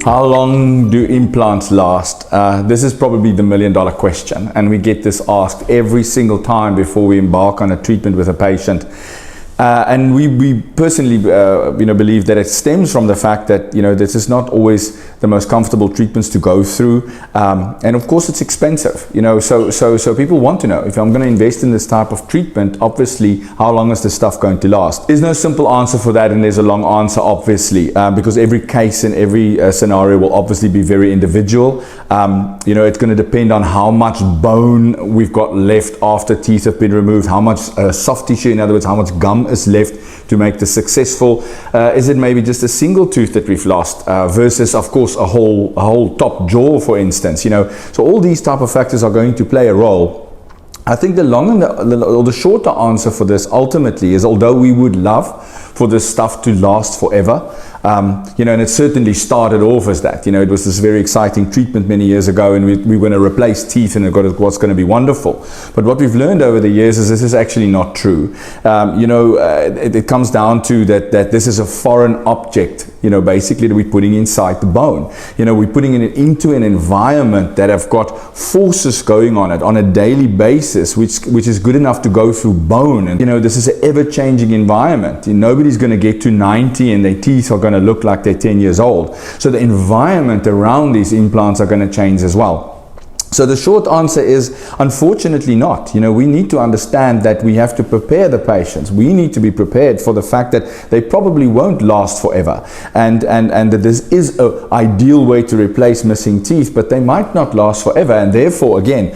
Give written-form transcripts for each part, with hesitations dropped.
How long do implants last? This is probably the million-dollar question, and we get this asked every single time before we embark on a treatment with a patient. And we personally believe that it stems from the fact that this is not always the most comfortable treatments to go through, and of course it's expensive. So people want to know, if I'm going to invest in this type of treatment, obviously how long is this stuff going to last? There's no simple answer for that, and there's a long answer obviously, because every case and every scenario will obviously be very individual. It's going to depend on how much bone we've got left after teeth have been removed, how much soft tissue, in other words, how much gum is left to make this successful. Is it maybe just a single tooth that we've lost versus, of course, a whole top jaw, for instance? So all these type of factors are going to play a role. I think the long and the shorter answer for this ultimately is, although we would love for this stuff to last forever, and it certainly started off as that. It was this very exciting treatment many years ago, and we were going to replace teeth, and it was going to be wonderful. But what we've learned over the years is this is actually not true. It comes down to that this is a foreign object, basically, that we're putting inside the bone. We're putting it into an environment that have got forces going on it on a daily basis, which is good enough to go through bone. And this is an ever-changing environment. Nobody's going to get to 90 and their teeth are going to look like they're 10 years old. So the environment around these implants are going to change as well. So the short answer is, unfortunately not. We need to understand that we have to prepare the patients. We need to be prepared for the fact that they probably won't last forever, and that this is an ideal way to replace missing teeth, but they might not last forever. And therefore, again,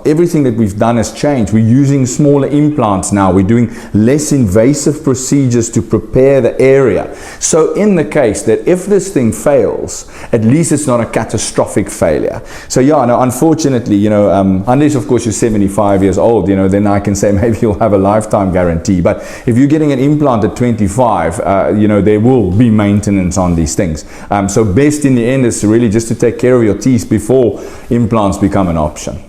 everything that we've done has changed. We're using smaller implants now. We're doing less invasive procedures to prepare the area. So in the case that if this thing fails, at least it's not a catastrophic failure. So yeah, unfortunately, unless of course you're 75 years old, then I can say maybe you'll have a lifetime guarantee. But if you're getting an implant at 25, there will be maintenance on these things. So best in the end is really just to take care of your teeth before implants become an option.